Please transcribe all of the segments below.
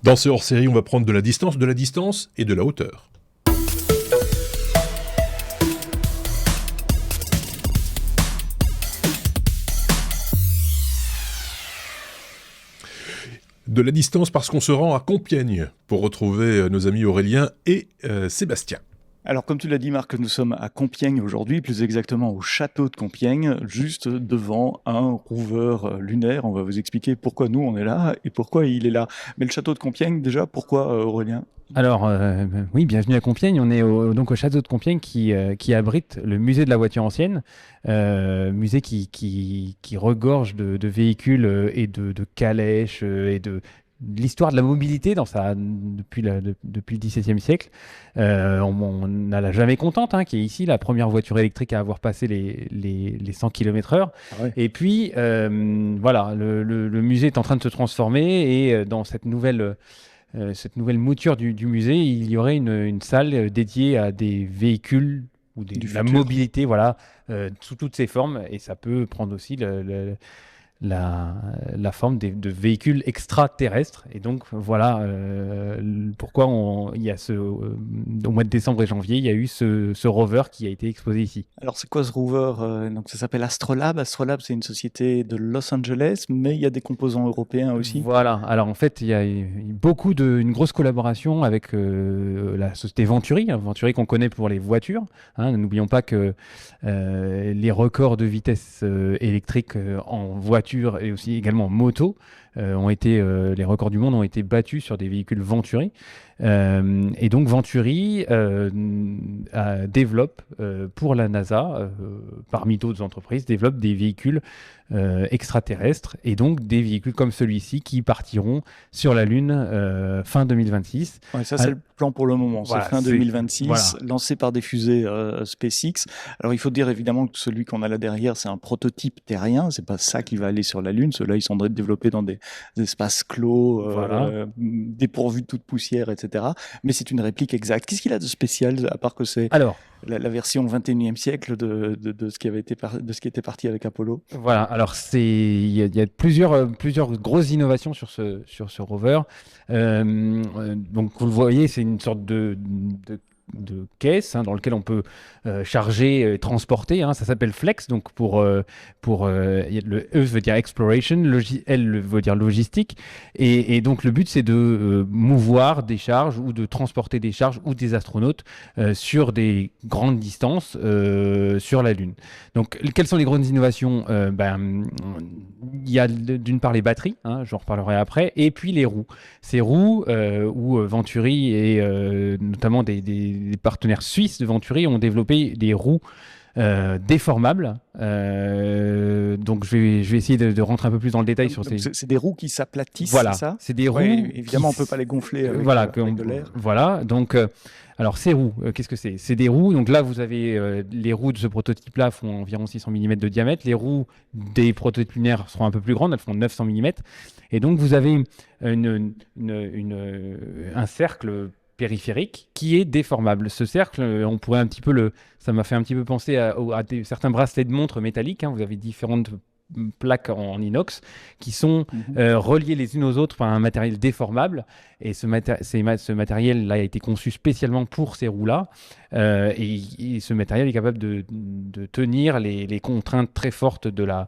Dans ce hors-série, on va prendre de la distance et de la hauteur. De la distance parce qu'on se rend à Compiègne pour retrouver nos amis Aurélien et Sébastien. Alors, comme tu l'as dit, Marc, nous sommes à Compiègne aujourd'hui, plus exactement au château de Compiègne, juste devant un rover lunaire. On va vous expliquer pourquoi nous, on est là et pourquoi il est là. Mais le château de Compiègne, déjà, pourquoi, Aurélien ? Alors, oui, bienvenue à Compiègne. On est donc au château de Compiègne qui abrite le musée de la voiture ancienne, musée qui regorge de véhicules et de calèches et de l'histoire de la mobilité depuis le XVIIe siècle. On a la Jamais Contente, qui est ici, la première voiture électrique à avoir passé les 100 km/h. Ah ouais. Et puis, voilà, le musée est en train de se transformer et dans cette nouvelle mouture du musée, il y aurait une salle dédiée à des véhicules ou la mobilité, voilà, sous toutes ses formes. Et ça peut prendre aussi la forme de véhicules extraterrestres. Et donc, voilà pourquoi il y a au mois de décembre et janvier, il y a eu ce rover qui a été exposé ici. Alors, c'est quoi ce rover ? Donc, ça s'appelle Astrolab. Astrolab, c'est une société de Los Angeles, mais il y a des composants européens aussi. Voilà. Alors, en fait, il y a une grosse collaboration avec la société Venturi, Venturi qu'on connaît pour les voitures. N'oublions pas que les records de vitesse électrique en voiture et aussi également en moto les records du monde ont été battus sur des véhicules Venturi. Et donc Venturi développe pour la NASA, parmi d'autres entreprises, développe des véhicules extraterrestres et donc des véhicules comme celui-ci qui partiront sur la Lune fin 2026. Ouais, ça, c'est le plan pour le moment. Voilà, c'est fin 2026, voilà. Lancé par des fusées SpaceX. Alors, il faut dire évidemment que celui qu'on a là derrière, c'est un prototype terrien. C'est pas ça qui va aller sur la Lune. Ceux-là, ils sont développés dans des espaces clos, dépourvus de toute poussière, etc. Mais c'est une réplique exacte. Qu'est-ce qu'il a de spécial, à part que c'est la version 21e siècle de ce qui était parti avec Apollo? Voilà, alors il y a plusieurs grosses innovations sur ce rover. Donc vous le voyez, c'est une sorte de caisse dans lequel on peut charger et transporter. Ça s'appelle Flex, donc pour le E veut dire exploration, L veut dire logistique, et donc le but c'est de mouvoir des charges ou de transporter des charges ou des astronautes sur des grandes distances sur la Lune. Donc quelles sont les grandes innovations? Il y a d'une part les batteries, j'en reparlerai après, et puis les roues. Ces roues où Venturi et notamment des partenaires suisses de Venturi ont développé des roues déformables. Donc je vais essayer de rentrer un peu plus dans le détail sur ces... C'est des roues qui s'aplatissent, voilà, c'est ça? C'est des roues... évidemment, on ne peut pas les gonfler avec de l'air. Voilà, donc... alors ces roues, qu'est-ce que c'est? C'est des roues, donc là vous avez les roues de ce prototype-là font environ 600 mm de diamètre, les roues des prototypes lunaires seront un peu plus grandes, elles font 900 mm, et donc vous avez un cercle périphérique qui est déformable. Ce cercle, on pourrait ça m'a fait un petit peu penser à certains bracelets de montre métalliques, vous avez différentes plaques en inox qui sont reliées les unes aux autres par un matériel déformable, et ce matériel-là a été conçu spécialement pour ces roues-là, et ce matériel est capable de tenir les contraintes très fortes de la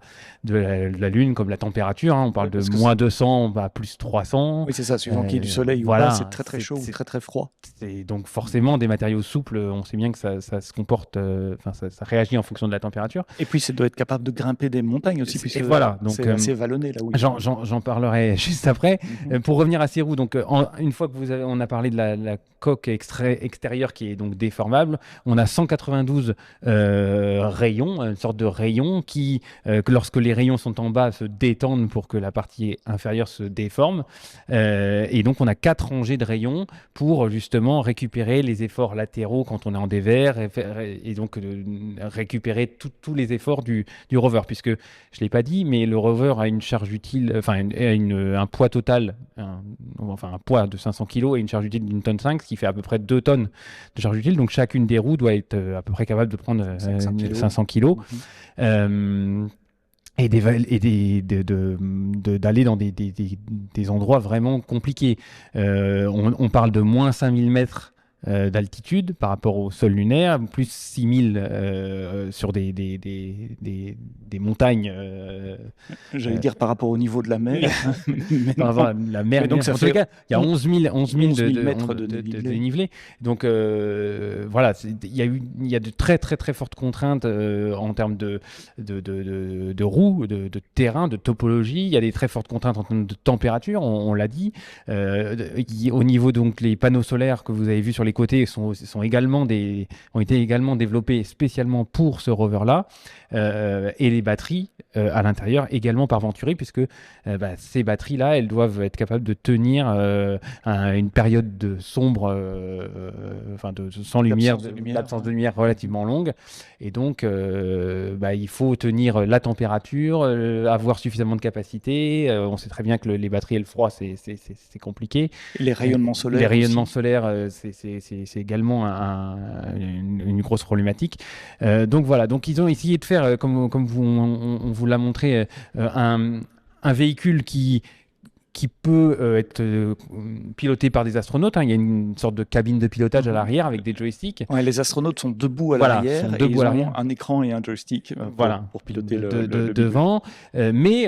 Lune, comme la température, on parle de moins 200 à plus 300. Oui, c'est ça, suivant qu'il y ait du soleil ou pas, c'est très très chaud ou très très froid. C'est donc forcément des matériaux souples, on sait bien que ça se comporte, ça réagit en fonction de la température. Et puis ça doit être capable de grimper des montagnes aussi, puisque c'est assez vallonné là où j'en parlerai juste après. Pour revenir à ces roues, donc une fois que on a parlé de la coque extérieure qui est donc déformable, on a 192 rayons, une sorte de rayons qui, lorsque les rayons sont en bas, se détendent pour que la partie inférieure se déforme. Et donc on a 4 rangées de rayons pour justement récupérer les efforts latéraux quand on est en dévers, et donc récupérer tous les efforts du rover, puisque je ne l'ai pas dit, mais le rover a une charge utile, un poids total, un poids de 500 kg et une charge utile d'une tonne 5, ce qui fait à peu près 2 tonnes de charge utile. Donc chacune des roues doit être à peu près capable de prendre 500 kg. et d'aller dans des endroits vraiment compliqués. On parle de moins 5000 mètres d'altitude par rapport au sol lunaire, plus 6000 sur des montagnes. J'allais dire par rapport au niveau de la mer. Par rapport à la mer. Donc ça en tous les cas, il y a 11 000 mètres de dénivelé. Donc voilà, il y a de très très très fortes contraintes en termes de roues, de terrain, de topologie. Il y a des très fortes contraintes en termes de température, on l'a dit. Au niveau donc les panneaux solaires que vous avez vus sur les côtés ont été également développés spécialement pour ce rover-là, et les batteries à l'intérieur également par Venturi, puisque ces batteries-là, elles doivent être capables de tenir une période de sombre, sans lumière, l'absence de lumière relativement longue, et donc il faut tenir la température, avoir suffisamment de capacité. On sait très bien que les batteries et le froid, c'est compliqué. Les rayonnements solaires. Les rayonnements solaires, c'est également une grosse problématique. Donc voilà, donc ils ont essayé de faire, comme on vous l'a montré, un véhicule qui peut être piloté par des astronautes. Il y a une sorte de cabine de pilotage à l'arrière avec des joystick. Ouais, les astronautes sont debout à l'arrière, et ils ont un écran et un joystick pour piloter le devant. Mais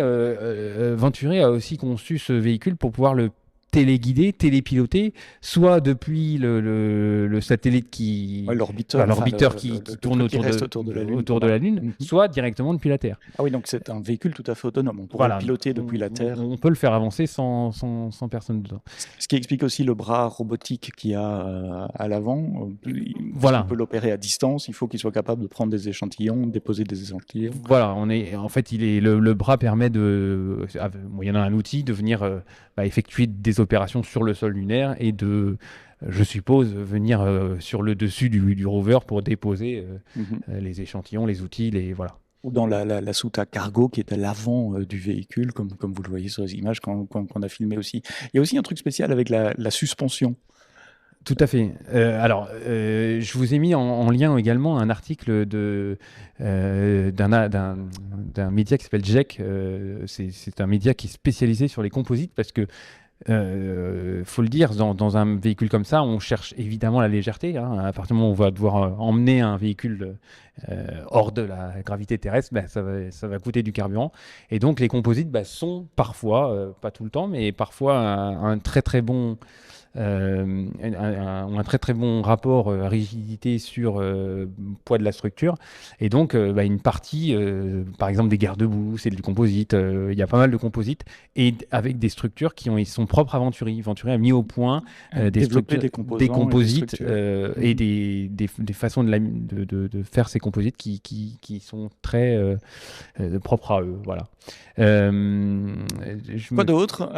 Venturi a aussi conçu ce véhicule pour pouvoir le téléguidé, télépiloté, soit depuis le satellite l'orbiteur qui tourne autour de la Lune, soit directement depuis la Terre. Ah oui, donc c'est un véhicule tout à fait autonome. On pourrait le piloter depuis la Terre. On peut le faire avancer sans personne dedans. Ce qui explique aussi le bras robotique qu'il y a à l'avant. On peut l'opérer à distance. Il faut qu'il soit capable de prendre des échantillons, de déposer des échantillons. Voilà, le bras permet moyennant un outil, de venir effectuer des opérations sur le sol lunaire et de, je suppose, venir sur le dessus du rover pour déposer les échantillons, les outils, voilà. Ou dans la soute à cargo qui est à l'avant du véhicule, comme vous le voyez sur les images qu'on a filmées aussi. Il y a aussi un truc spécial avec la suspension. Tout à fait. Je vous ai mis en lien également un article d'un média qui s'appelle JEC. C'est un média qui est spécialisé sur les composites, parce que faut le dire, dans un véhicule comme ça, on cherche évidemment la légèreté. À partir du moment où on va devoir emmener un véhicule hors de la gravité terrestre, ça va coûter du carburant. Et donc les composites sont parfois, pas tout le temps, mais parfois un très très bon un très très bon rapport rigidité sur poids de la structure, et donc une partie par exemple des garde-boue, c'est du composite. Il y a pas mal de composites, et avec des structures ils sont propres à Venturi. Venturi a mis au point des composites et des façons de faire ces composites qui sont très propres à eux. Voilà. Quoi d'autre?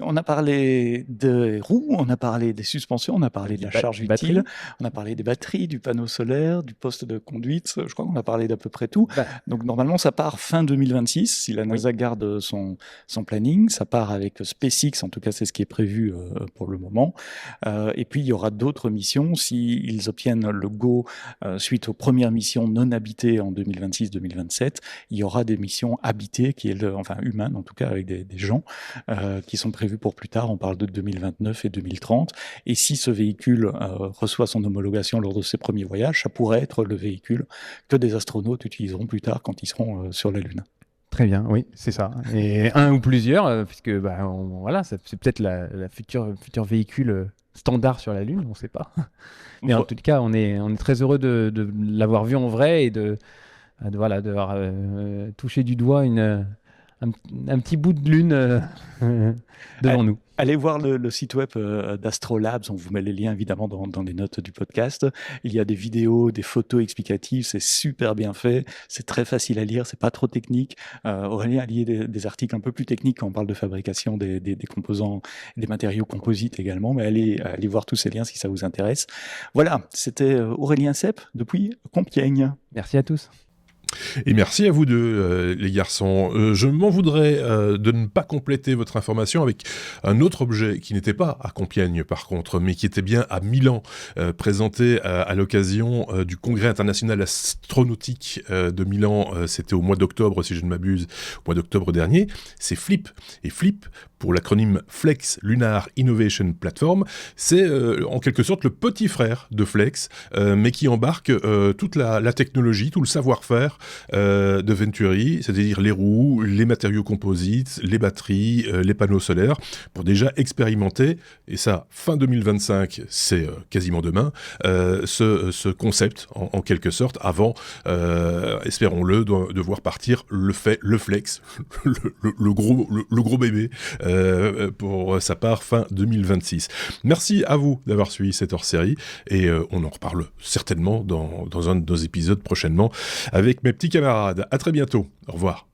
On a parlé des roues, on a parlé des suspensions, on a parlé de la charge utile, on a parlé des batteries, du panneau solaire, du poste de conduite. Je crois qu'on a parlé d'à peu près tout. Donc normalement, ça part fin 2026, si la NASA garde son planning. Ça part avec SpaceX, en tout cas c'est ce qui est prévu pour le moment. Et puis il y aura d'autres missions s'ils obtiennent le go suite aux premières missions non habitées en 2026-2027. Il y aura des missions habitées, humaines en tout cas, avec des gens qui sont prévues pour plus tard. On parle de 2029 et 2030. Et si ce véhicule reçoit son homologation lors de ses premiers voyages, ça pourrait être le véhicule que des astronautes utiliseront plus tard quand ils seront sur la Lune. Très bien, oui, c'est ça. Et un ou plusieurs, puisque c'est peut-être la futur véhicule standard sur la Lune, on ne sait pas. Mais en tout cas, on est très heureux de l'avoir vu en vrai et d'avoir touché du doigt un petit bout de Lune devant nous. Allez voir le site web d'Astrolabs, on vous met les liens évidemment dans les notes du podcast. Il y a des vidéos, des photos explicatives, c'est super bien fait, c'est très facile à lire, c'est pas trop technique. Aurélien a lié des articles un peu plus techniques quand on parle de fabrication des composants, des matériaux composites également, mais allez voir tous ces liens si ça vous intéresse. Voilà, c'était Aurélien Sepp depuis Compiègne. Merci à tous. Et merci à vous deux, les garçons. Je m'en voudrais de ne pas compléter votre information avec un autre objet qui n'était pas à Compiègne, par contre, mais qui était bien à Milan, présenté à l'occasion du Congrès international astronautique de Milan. C'était au mois d'octobre, si je ne m'abuse, au mois d'octobre dernier. C'est FLIP. Et FLIP, pour l'acronyme Flex Lunar Innovation Platform, c'est en quelque sorte le petit frère de Flex, mais qui embarque toute la technologie, tout le savoir-faire de Venturi, c'est-à-dire les roues, les matériaux composites, les batteries, les panneaux solaires, pour déjà expérimenter, et ça, fin 2025, c'est quasiment demain, ce concept, en quelque sorte, avant, espérons-le, de voir partir le Flex, le gros bébé, pour sa part, fin 2026. Merci à vous d'avoir suivi cette hors-série, et on en reparle certainement dans un de nos épisodes prochainement, avec mes petits camarades. À très bientôt. Au revoir.